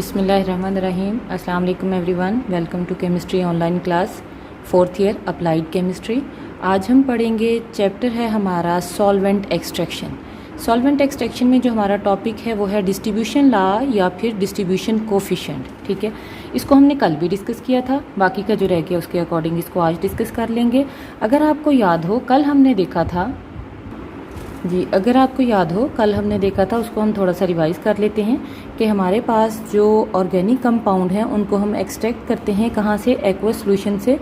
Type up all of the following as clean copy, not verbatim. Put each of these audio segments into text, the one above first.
बिस्मिल्लाहिर्रहमानिर्रहीम। अस्सलाम वालेकुम everyone, welcome to chemistry online class 4th year applied chemistry. आज हम पढ़ेंगे, चैप्टर है हमारा सॉल्वेंट एक्सट्रैक्शन। सॉल्वेंट एक्सट्रैक्शन में जो हमारा टॉपिक है वो है डिस्ट्रीब्यूशन लॉ या फिर डिस्ट्रीब्यूशन कोफिशिएंट। ठीक है, इसको हमने कल भी डिस्कस किया था, बाकी का जो रह गया उसके अकॉर्डिंग इसको आज डिस्कस कर लेंगे। अगर आपको याद हो कल हमने देखा था कल हमने देखा था, उसको हम थोड़ा सा रिवाइज कर लेते हैं कि हमारे पास जो ऑर्गेनिक कंपाउंड हैं उनको हम एक्सट्रैक्ट करते हैं कहाँ से, एक्वस सॉल्यूशन से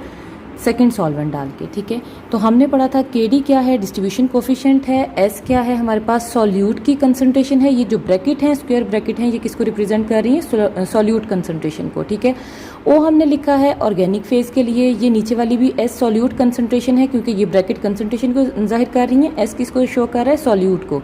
सेकंड सॉल्वेंट डाल के। ठीक है, तो हमने पढ़ा था केडी क्या है, डिस्ट्रीब्यूशन कोफिशिएंट है, एस क्या है, हमारे पास सॉल्यूट की कंसंट्रेशन है। ये जो ब्रैकेट हैं, स्क्वायर ब्रैकेट हैं, ये किसको रिप्रेजेंट कर रही है, सॉल्यूट कंसंट्रेशन को। ठीक है, ओ हमने लिखा है ऑर्गेनिक फेज के लिए, ये नीचे वाली भी एस सॉल्यूट कंसंट्रेशन है क्योंकि ये ब्रैकेट कंसंट्रेशन को जाहिर कर रही है। एस किसको शो कर रहा है, सॉल्यूट को।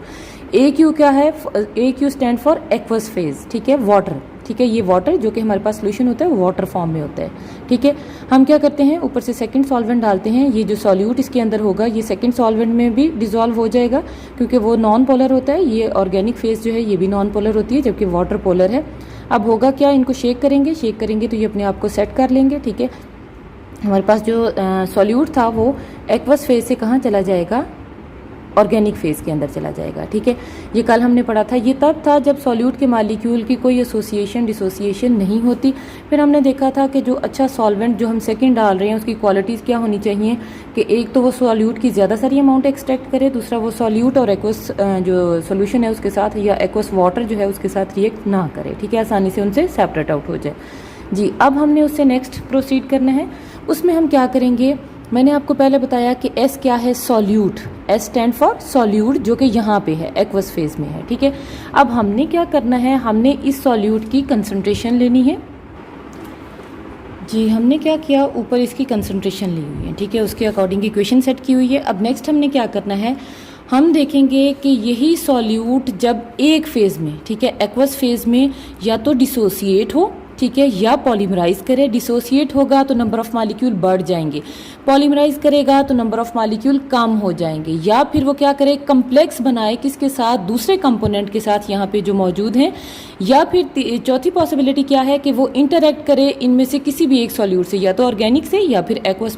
ए क्यू क्या है, a q stand for aqueous phase. ठीक है, वाटर। ठीक है, ये वाटर जो कि हमारे पास सोल्यूशन होता है वो वाटर फॉर्म में होता है। ठीक है, हम क्या करते हैं, ऊपर से सेकंड सॉल्वेंट डालते हैं। ये जो सॉल्यूट इसके अंदर होगा ये सेकंड सॉल्वेंट में भी डिसॉल्व हो जाएगा क्योंकि वो नॉन पोलर होता है। ये ऑर्गेनिक फेज जो है ये भी नॉन पोलर होती है जबकि वाटर पोलर है। अब होगा क्या, इनको शेक करेंगे तो ये अपने आप को सेट कर लेंगे। ठीक है, हमारे पास जो सॉल्यूट था वो एक्वस फेज से कहाँ चला जाएगा, ऑर्गेनिक फेज के अंदर चला जाएगा। ठीक है, ये कल हमने पढ़ा था। ये तब था जब सॉल्यूट के मॉलिक्यूल की कोई एसोसिएशन डिसोसिएशन नहीं होती। फिर हमने देखा था कि जो अच्छा सॉल्वेंट जो हम सेकंड डाल रहे हैं उसकी क्वालिटीज़ क्या होनी चाहिए कि एक तो वो सॉल्यूट की ज़्यादा सारी अमाउंट एक्सट्रैक्ट करे, दूसरा वो सॉल्यूट और एक्वस जो सोल्यूशन है उसके साथ या एक्वस वाटर जो है उसके साथ रिएक्ट ना करे। ठीक है, आसानी से उनसे सेपरेट आउट हो जाए। जी, अब हमने उससे नेक्स्ट प्रोसीड करना है। उसमें हम क्या करेंगे, मैंने आपको पहले बताया कि एस क्या है, solute. S stand for solute जो कि यहाँ पे है, एक्वस फेज में है। ठीक है, अब हमने क्या करना है, हमने इस सॉल्यूट की कंसंट्रेशन लेनी है। जी, हमने क्या किया, ऊपर इसकी कंसंट्रेशन ली हुई है। ठीक है, उसके अकॉर्डिंग इक्वेशन सेट की हुई है। अब नेक्स्ट हमने क्या करना है, हम देखेंगे कि यही सॉल्यूट जब एक फेज में, ठीक है, एक्वस फेज में या तो डिसोसिएट हो, ठीक है, या पॉलीमराइज करे। डिसोसिएट होगा तो नंबर ऑफ मॉलिक्यूल बढ़ जाएंगे, पॉलीमराइज करेगा तो नंबर ऑफ मॉलिक्यूल कम हो जाएंगे, या फिर वो क्या करे, कम्प्लेक्स बनाए किसके साथ, दूसरे कंपोनेंट के साथ यहाँ पे जो मौजूद हैं। या फिर चौथी पॉसिबिलिटी क्या है कि वो इंटरैक्ट करे इनमें से किसी भी एक सॉल्यूट से, या तो ऑर्गेनिक से या फिर एक्वस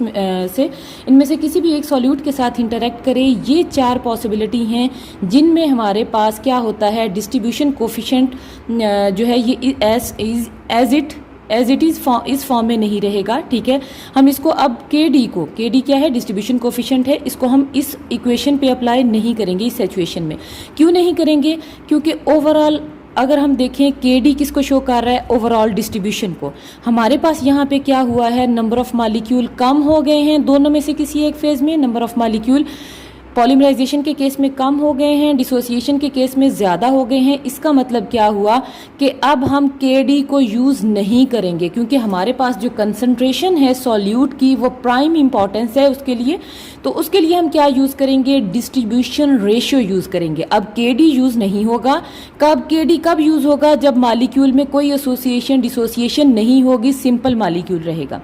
से, इनमें से किसी भी एक सॉल्यूट के साथ इंटरैक्ट करे। ये चार पॉसिबिलिटी हैं जिनमें हमारे पास क्या होता है, डिस्ट्रीब्यूशन कोफिशिएंट जो है ये एज इट इज़ इस फॉर्म में नहीं रहेगा। ठीक है, हम इसको अब के डी क्या है, डिस्ट्रीब्यूशन कोफिशिएंट है, इसको हम इस इक्वेशन पे अप्लाई नहीं करेंगे इस सिचुएशन में। क्यों नहीं करेंगे, क्योंकि ओवरऑल अगर हम देखें के डी किसको शो कर रहा है, ओवरऑल डिस्ट्रीब्यूशन को। हमारे पास यहाँ पे क्या हुआ है, नंबर ऑफ मॉलिक्यूल कम हो गए हैं दोनों में से किसी एक फेज में, नंबर ऑफ मॉलिक्यूल पॉलीमराइजेशन के केस में कम हो गए हैं, डिसोसिएशन के केस में ज़्यादा हो गए हैं। इसका मतलब क्या हुआ कि अब हम के डी को यूज़ नहीं करेंगे क्योंकि हमारे पास जो कंसंट्रेशन है सॉल्यूट की वो प्राइम इंपॉर्टेंस है उसके लिए। तो उसके लिए हम क्या यूज़ करेंगे, डिस्ट्रीब्यूशन रेशियो यूज़ करेंगे। अब के डी यूज़ नहीं होगा। के डी कब यूज़ होगा, जब मॉलिक्यूल में कोई एसोसिएशन डिसोसिएशन नहीं होगी, सिंपल मॉलिक्यूल रहेगा।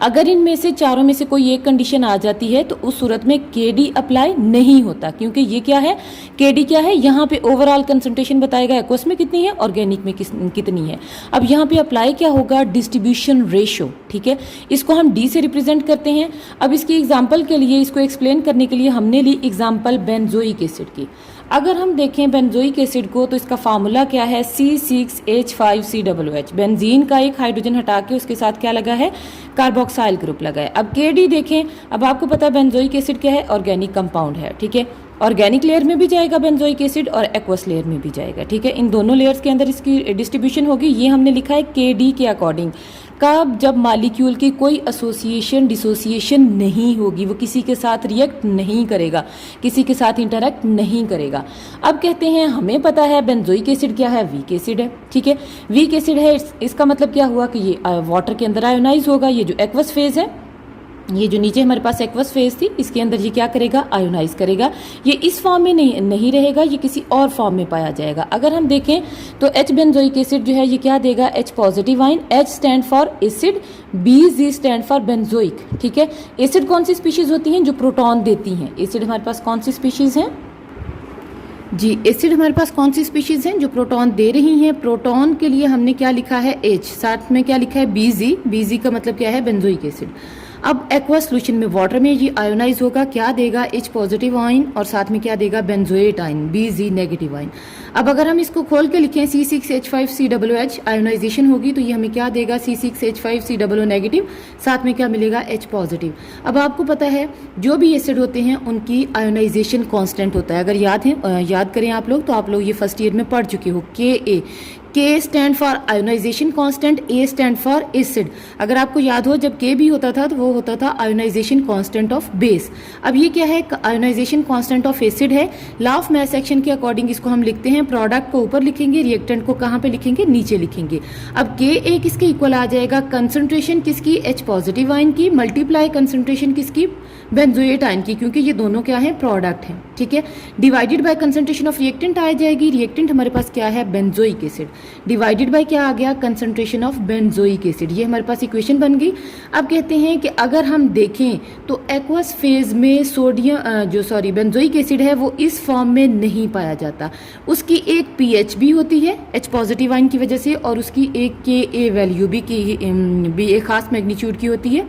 अगर इनमें से चारों में से कोई एक कंडीशन आ जाती है तो उस सूरत में के डी अप्लाई नहीं होता क्योंकि ये क्या है, के डी क्या है, यहाँ पे ओवरऑल कंसंट्रेशन बताएगा एक्वस में कितनी है, ऑर्गेनिक में कितनी है। अब यहाँ पे अप्लाई क्या होगा, डिस्ट्रीब्यूशन रेशियो। ठीक है, इसको हम डी से रिप्रेजेंट करते हैं। अब इसकी एग्जाम्पल के लिए, इसको एक्सप्लेन करने के लिए हमने ली एग्जाम्पल बेंजोइक एसिड की। अगर हम देखें बेंजोइक एसिड को तो इसका फार्मूला क्या है, C6H5COOH। बेंजीन का एक हाइड्रोजन हटा के उसके साथ क्या लगा है, कार्बोक्साइल ग्रुप लगा है। अब के डी देखें, अब आपको पता है बेंजोइक एसिड क्या है, ऑर्गेनिक कंपाउंड है। ठीक है, ऑर्गेनिक लेयर में भी जाएगा बेंजोइक एसिड और एक्वस लेयर में भी जाएगा। ठीक है, इन दोनों लेयर्स के अंदर इसकी डिस्ट्रीब्यूशन होगी। ये हमने लिखा है के डी के अकॉर्डिंग। कब, जब मॉलिक्यूल की कोई एसोसिएशन डिसोसिएशन नहीं होगी, वो किसी के साथ रिएक्ट नहीं करेगा, किसी के साथ इंटरैक्ट नहीं करेगा। अब कहते हैं हमें पता है बेंजोइक एसिड क्या है, वीक एसिड है। ठीक है, वीक एसिड है, इसका मतलब क्या हुआ कि ये वाटर के अंदर आयोनाइज होगा। ये जो एक्वस फेज है, ये जो नीचे हमारे पास एक्वस फेज थी, इसके अंदर ये क्या करेगा, आयोनाइज करेगा। ये इस फॉर्म में नहीं रहेगा, ये किसी और फॉर्म में पाया जाएगा। अगर हम देखें तो H बेंजोइक एसिड जो है ये क्या देगा, H positive ion. H stand for acid, BZ stand for benzoic. ठीक है, एसिड कौन सी स्पीशीज होती हैं, जो प्रोटॉन देती हैं। एसिड हमारे पास कौन सी स्पीशीज हैं, जी, एसिड हमारे पास कौन सी स्पीशीज़ हैं जो प्रोटॉन दे रही हैं? प्रोटॉन के लिए हमने क्या लिखा है H, साथ में क्या लिखा है Bz, Bz का मतलब क्या है बेंजोइक एसिड। अब एक्वस सोल्यूशन में वाटर में ये आयोनाइज होगा, क्या देगा H पॉजिटिव आयन और साथ में क्या देगा benzoate ion Bz negative ion. अब अगर हम इसको खोल के लिखें C6H5COOH आयोनाइजेशन होगी तो ये हमें क्या देगा C6H5COO नेगेटिव, साथ में क्या मिलेगा H पॉजिटिव। अब आपको पता है जो भी एसिड होते हैं उनकी आयोनाइजेशन कांस्टेंट होता है, अगर याद करें आप लोग तो आप लोग ये फर्स्ट ईयर में पढ़ चुके हो। K stand for ionization constant, A stand for acid. अगर आपको याद हो जब K भी होता था तो वो होता था आयोनाइजेशन कांस्टेंट ऑफ बेस। अब ये क्या है? आयोनाइजेशन कांस्टेंट ऑफ एसिड है। लॉ ऑफ मैस एक्शन के अकॉर्डिंग इसको हम लिखते हैं, प्रोडक्ट को ऊपर लिखेंगे, रिएक्टेंट को कहाँ पे लिखेंगे? नीचे लिखेंगे। अब Ka किसके इक्वल आ जाएगा? कंसंट्रेशन किसकी? H पॉजिटिव आयन की मल्टीप्लाई कंसंट्रेशन किसकी? बेंजोएट आयन की, क्योंकि ये दोनों क्या है? प्रोडक्ट हैं, ठीक है। Divided by concentration of reactant आ जाएगी, रिएक्टेंट हमारे पास क्या है? बेंजोइक एसिड, डिवाइडेड बाय क्या आ गया? Concentration of benzoic acid. ये हमारे पास इक्वेशन बन गई। अब कहते हैं कि अगर हम देखें तो एक्वस फेज में बेंजोइक एसिड है वो इस फॉर्म में नहीं पाया जाता। उसकी एक पीएच भी होती है H पॉजिटिव आयन की वजह से, और उसकी एक Ka वैल्यू भी एक खास मैग्नीट्यूड की होती है,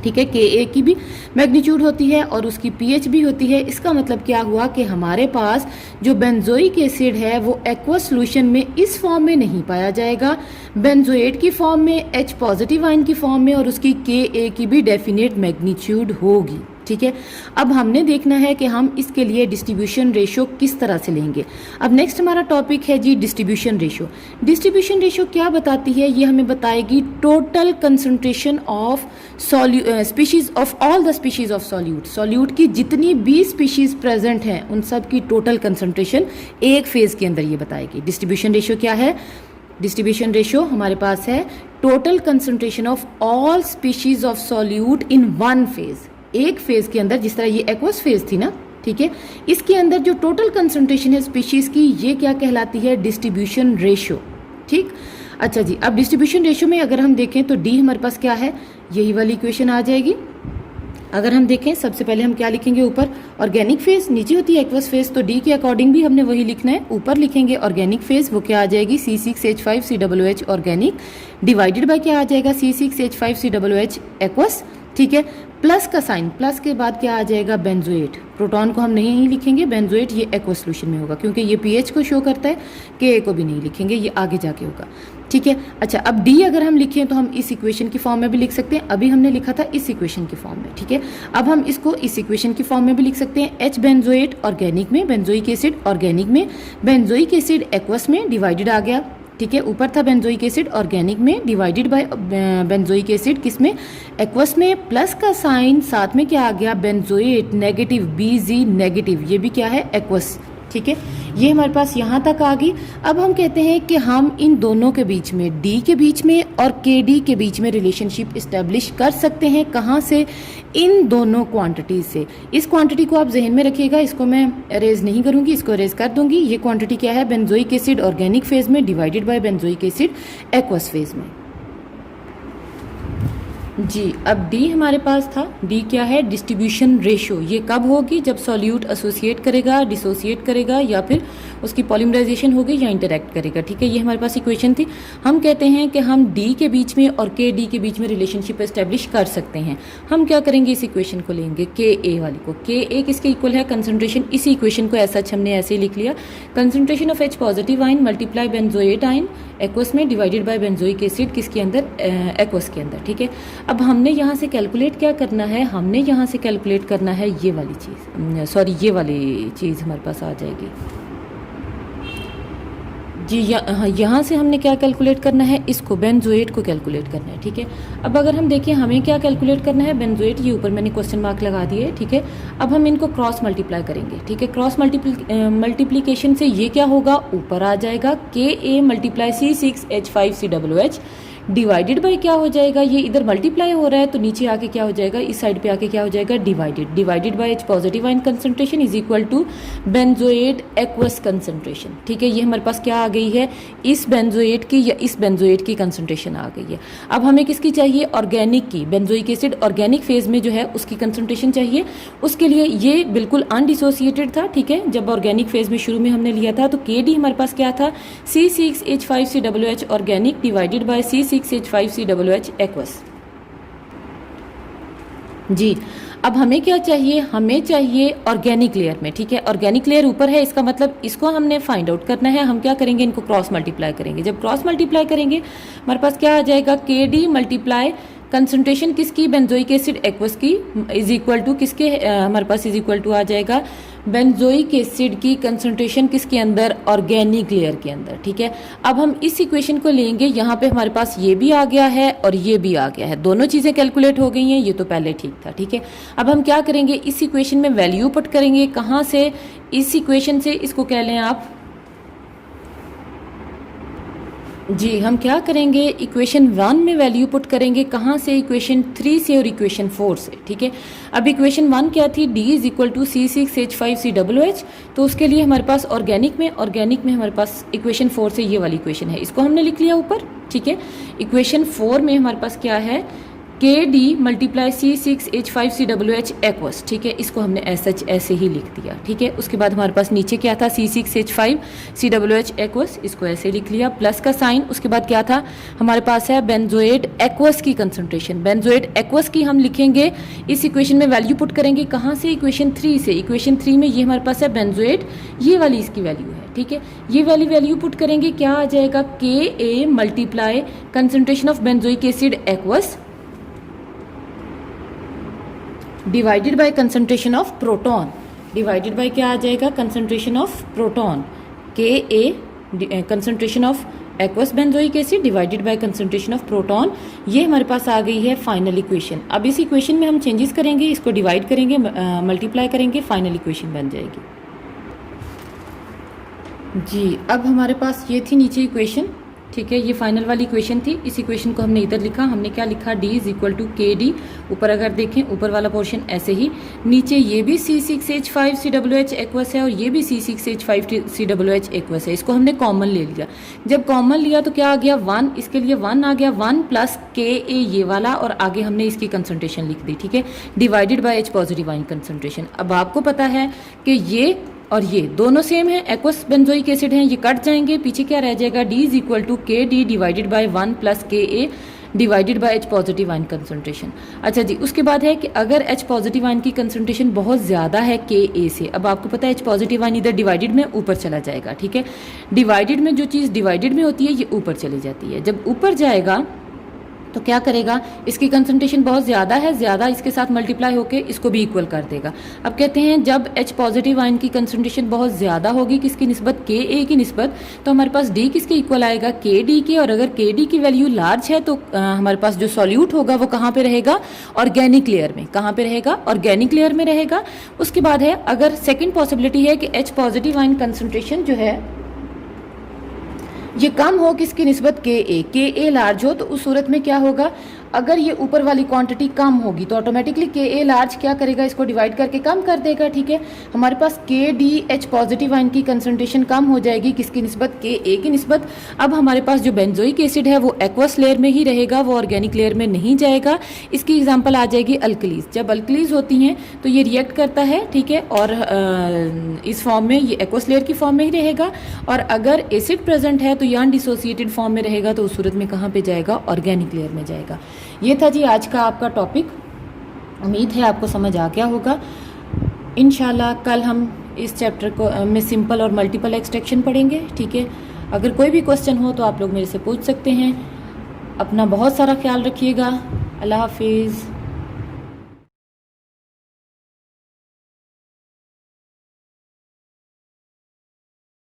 ठीक है। Ka की भी मैग्नीट्यूड होती है और उसकी pH भी होती है। इसका मतलब क्या हुआ कि हमारे पास जो बेंजोइक एसिड है वो एक्वस सॉल्यूशन में इस फॉर्म में नहीं पाया जाएगा, बेंजोएट की फॉर्म में, H पॉजिटिव आयन की फॉर्म में, और उसकी Ka की भी डेफिनेट मैग्नीट्यूड होगी, ठीक है। अब हमने देखना है कि हम इसके लिए डिस्ट्रीब्यूशन रेशो किस तरह से लेंगे। अब नेक्स्ट हमारा टॉपिक है जी डिस्ट्रीब्यूशन रेशो। डिस्ट्रीब्यूशन रेशो क्या बताती है? ये हमें बताएगी total concentration of species of all the species of solute की जितनी भी स्पीशीज प्रेजेंट हैं उन सब की टोटल कंसंट्रेशन एक फेज के अंदर ये बताएगी। डिस्ट्रीब्यूशन रेशो क्या है? डिस्ट्रीब्यूशन रेशो हमारे पास है total concentration of all species of solute in one phase, एक फेज के अंदर। जिस तरह ये एक्वस फेज थी ना, ठीक है, इसके अंदर जो टोटल कंसंट्रेशन है स्पीशीज की ये क्या कहलाती है? डिस्ट्रीब्यूशन रेशो, ठीक। अच्छा जी, अब डिस्ट्रीब्यूशन रेशो में अगर हम देखें तो डी हमारे पास क्या है? यही वाली इक्वेशन आ जाएगी। अगर हम देखें सबसे पहले हम क्या लिखेंगे? ऊपर ऑर्गेनिक फेज, नीचे होती है एक्वस फेज, तो डी के अकॉर्डिंग भी हमने वही लिखना है। ऊपर लिखेंगे ऑर्गेनिक फेज, वो क्या आ जाएगी? C6H5COOH ऑर्गेनिक, डिवाइडेड बाय क्या आ जाएगा? C6H5COOH एक्वस, ठीक है। प्लस का साइन, प्लस के बाद क्या आ जाएगा? बेंजोएट। प्रोटॉन को हम नहीं लिखेंगे, बेंजोएट ये एक्वस सॉल्यूशन में होगा क्योंकि ये पीएच को शो करता है। Ka को भी नहीं लिखेंगे, ये आगे जाके होगा, ठीक है। अच्छा, अब डी अगर हम लिखें तो हम इस इक्वेशन की फॉर्म में भी लिख सकते हैं। अभी हमने लिखा था इस इक्वेशन की फॉर्म में, ठीक है। अब हम इसको इस इक्वेशन की फॉर्म में भी लिख सकते हैं। H बेंजोएट ऑर्गेनिक में, बेंजोइक एसिड ऑर्गेनिक में, बेंजोइक एसिड एक्वस में, डिवाइडेड आ गया, ठीक है। ऊपर था बेंजोइक एसिड ऑर्गेनिक में, डिवाइडेड बाय बेंजोइक एसिड किस में? एक्वस में। प्लस का साइन, साथ में क्या आ गया? बेंजोएट नेगेटिव, Bz नेगेटिव, ये भी क्या है? एक्वस, ठीक है। ये हमारे पास यहाँ तक आ गई। अब हम कहते हैं कि हम इन दोनों के बीच में, D के बीच में और Kd के बीच में रिलेशनशिप इस्टेब्लिश कर सकते हैं। कहाँ से? इन दोनों क्वांटिटीज से। इस क्वांटिटी को आप जहन में रखिएगा, इसको मैं अरेज नहीं करूँगी, इसको अरेज कर दूंगी। ये क्वांटिटी क्या है? बेंजोइक एसिड ऑर्गेनिक फेज में divided by benzoic acid aqueous phase में। जी, अब डी हमारे पास था। डी क्या है? Distribution ratio. ये कब होगी? जब सॉल्यूट एसोसिएट करेगा, डिसोसिएट करेगा, या फिर उसकी पॉलीमराइजेशन होगी या इंटरैक्ट करेगा, ठीक है। ये हमारे पास इक्वेशन थी। हम कहते हैं कि हम डी के बीच में और के डी के बीच में रिलेशनशिप एस्टेब्लिश कर सकते हैं। हम क्या करेंगे? इस इक्वेशन को लेंगे, के ए वाली को। के ए किसके इक्वल है? कंसंट्रेशन। इसी इक्वेशन को ऐसा हमने ऐसे ही लिख लिया, concentration of H positive ion multiply benzoate ion aqueous में डिवाइडेड बाय बेंजोइक एसिड किसके अंदर? एक्वस के अंदर, ठीक है। अब हमने यहाँ से कैलकुलेट क्या करना है? हमने यहाँ से कैलकुलेट करना है ये वाली चीज़, ये वाली चीज़ हमारे पास आ जाएगी जी। यहाँ से हमने क्या कैलकुलेट करना है? इसको, बेंजोएट को कैलकुलेट करना है, ठीक है। अब अगर हम देखें हमें क्या कैलकुलेट करना है? बेंजोएट, ये ऊपर मैंने क्वेश्चन मार्क लगा दिए, ठीक है। अब हम इनको क्रॉस मल्टीप्लाई करेंगे, ठीक है। क्रॉस मल्टीप्लिकेशन से ये क्या होगा? ऊपर आ जाएगा Ka multiply C6H5COOH divided by क्या हो जाएगा, ये इधर मल्टीप्लाई हो रहा है तो नीचे आके क्या हो जाएगा, इस साइड पे आके क्या हो जाएगा, divided. Divided by H positive ion concentration is equal to benzoate aqueous concentration. ठीक है, ये हमारे पास क्या आ गई है, इस बेंजोएट की या इस बेंजोएट की कंसंट्रेशन आ गई है। अब हमें किसकी चाहिए, ऑर्गेनिक की, बेंजोइक एसिड ऑर्गेनिक फेज में जो है उसकी कंसंट्रेशन चाहिए। उसके लिए ये बिल्कुल अनडिसोसिएटेड था। ठीक है, जब ऑर्गेनिक फेज में शुरू में हमने लिया था तो KD हमारे पास क्या था, C6H5COOH organic divided by C6H5COOH aqueous. जी, अब हमें क्या चाहिए, हमें चाहिए ऑर्गेनिक लेयर में। ठीक है, ऑर्गेनिक लेयर ऊपर है, इसका मतलब इसको हमने फाइंड आउट करना है। हम क्या करेंगे, इनको क्रॉस मल्टीप्लाई करेंगे। जब क्रॉस मल्टीप्लाई करेंगे हमारे पास क्या आ जाएगा, KD मल्टीप्लाई कंसंट्रेशन किसकी, बेंजोइक एसिड एक्वस की, इज इक्वल टू किसके, हमारे पास इज इक्वल टू आ जाएगा बेंजोइक एसिड की कंसंट्रेशन किसके अंदर, ऑर्गेनिक लेयर के अंदर। ठीक है, अब हम इस इक्वेशन को लेंगे, यहाँ पे हमारे पास ये भी आ गया है और ये भी आ गया है, दोनों चीज़ें कैलकुलेट हो गई हैं, ये तो पहले ठीक था। ठीक है, अब हम क्या करेंगे, इस इक्वेशन में वैल्यू पुट करेंगे। कहाँ से, इस इक्वेशन से, इसको कह लें आप जी, हम क्या करेंगे, इक्वेशन 1 में वैल्यू पुट करेंगे। कहाँ से, इक्वेशन 3 से और इक्वेशन 4 से। ठीक है, अब इक्वेशन 1 क्या थी, D is equal to C6H5COOH, तो उसके लिए हमारे पास ऑर्गेनिक में हमारे पास इक्वेशन 4 से ये वाली इक्वेशन है, इसको हमने लिख लिया ऊपर। ठीक है, इक्वेशन 4 में हमारे पास क्या है, KD मल्टीप्लाई C6H5COOH एक्वस। ठीक है, इसको हमने ऐसे ही लिख दिया। ठीक है, उसके बाद हमारे पास नीचे क्या था, C6H5COOH एक्वस, इसको ऐसे लिख लिया, प्लस का साइन। उसके बाद क्या था, हमारे पास है बेंजोएट एक्वस की कंसंट्रेशन। बेंजोएट एक्वस की हम लिखेंगे, इस इक्वेशन में वैल्यू पुट करेंगे। कहाँ से, इक्वेशन 3 से। इक्वेशन 3 में ये हमारे पास है बेंजोएट, ये वाली इसकी वैल्यू है। ठीक है, ये वाली वैल्यू पुट करेंगे, क्या आ जाएगा, KA multiply concentration of benzoic acid aqueous divided by concentration of proton. Divided by क्या आ जाएगा, concentration of proton, KA concentration of aqueous benzoic acid divided by concentration of proton. ये हमारे पास आ गई है फाइनल इक्वेशन। अब इस इक्वेशन में हम चेंजेस करेंगे, इसको डिवाइड करेंगे, मल्टीप्लाई करेंगे, फाइनल इक्वेशन बन जाएगी। जी, अब हमारे पास ये थी नीचे इक्वेशन। ठीक है, ये फाइनल वाली इक्वेशन थी। इस इक्वेशन को हमने इधर लिखा, हमने क्या लिखा, D is equal to KD। ऊपर अगर देखें, ऊपर वाला पोर्शन ऐसे ही, नीचे ये भी C6H5COOH एक्वस है और ये भी C6H5COOH एक्वस है। इसको हमने कॉमन ले लिया। जब कॉमन लिया तो क्या आ गया, 1, इसके लिए 1 आ गया, 1 प्लस KA ये वाला, और आगे हमने इसकी कंसंट्रेशन लिख दी। ठीक है, divided by H positive ion concentration. अब आपको पता है कि ये और ये दोनों सेम है, एक्वस बेंजोइक एसिड हैं, ये कट जाएंगे, पीछे क्या रह जाएगा, D is equal to KD divided by 1 plus KA divided by H positive ion concentration. अच्छा जी, उसके बाद है कि अगर H पॉजिटिव आयन की कंसंट्रेशन बहुत ज़्यादा है KA से, अब आपको पता है H पॉजिटिव आयन इधर डिवाइडेड में ऊपर चला जाएगा। ठीक है, डिवाइडेड में जो चीज़ डिवाइडेड में होती है ये ऊपर चली जाती है। जब ऊपर जाएगा तो क्या करेगा, इसकी कंसंट्रेशन बहुत ज़्यादा है, ज़्यादा इसके साथ मल्टीप्लाई होके इसको भी इक्वल कर देगा। अब कहते हैं जब H पॉजिटिव आयन की कंसंट्रेशन बहुत ज़्यादा होगी, किसकी निस्बत, KA की निस्बत, तो हमारे पास D किसके इक्वल आएगा, KD के। और अगर KD की वैल्यू लार्ज है तो हमारे पास जो सॉल्यूट होगा वो कहाँ पे रहेगा, ऑर्गेनिक लेयर में। कहाँ पे रहेगा, ऑर्गेनिक लेयर में रहेगा। उसके बाद है, अगर सेकेंड पॉसिबिलिटी है कि H पॉजिटिव आयन कंसंट्रेशन जो है ये कम हो, किसकी निस्बत, KA लार्ज हो, तो उस सूरत में क्या होगा, अगर ये ऊपर वाली क्वांटिटी कम होगी तो ऑटोमेटिकली KA लार्ज क्या करेगा, इसको डिवाइड करके कम कर देगा। ठीक है, हमारे पास KDH पॉजिटिव आयन की कंसंट्रेशन कम हो जाएगी, किसकी निस्बत, KA की निस्बत। अब हमारे पास जो बेंजोइक एसिड है वो एक्वस लेयर में ही रहेगा, वो ऑर्गेनिक लेयर में नहीं जाएगा। इसकी एग्जांपल आ जाएगी अल्कलीज। जब अल्कलीज होती हैं तो ये रिएक्ट करता है, ठीक है, और इस फॉर्म में ये एक्वस लेयर की फॉर्म में ही रहेगा। और अगर एसिड प्रेजेंट है तो ये अनडिसोसिएटेड फॉर्म में रहेगा, तो उस सूरत में कहाँ पे जाएगा, ऑर्गेनिक लेयर में जाएगा। ये था जी आज का आपका टॉपिक। उम्मीद है आपको समझ आ गया होगा। इंशाल्लाह कल हम इस चैप्टर को में सिंपल और मल्टीपल एक्सट्रैक्शन पढ़ेंगे। ठीक है, अगर कोई भी क्वेश्चन हो तो आप लोग मेरे से पूछ सकते हैं। अपना बहुत सारा ख्याल रखिएगा। अल्लाह हाफिज़।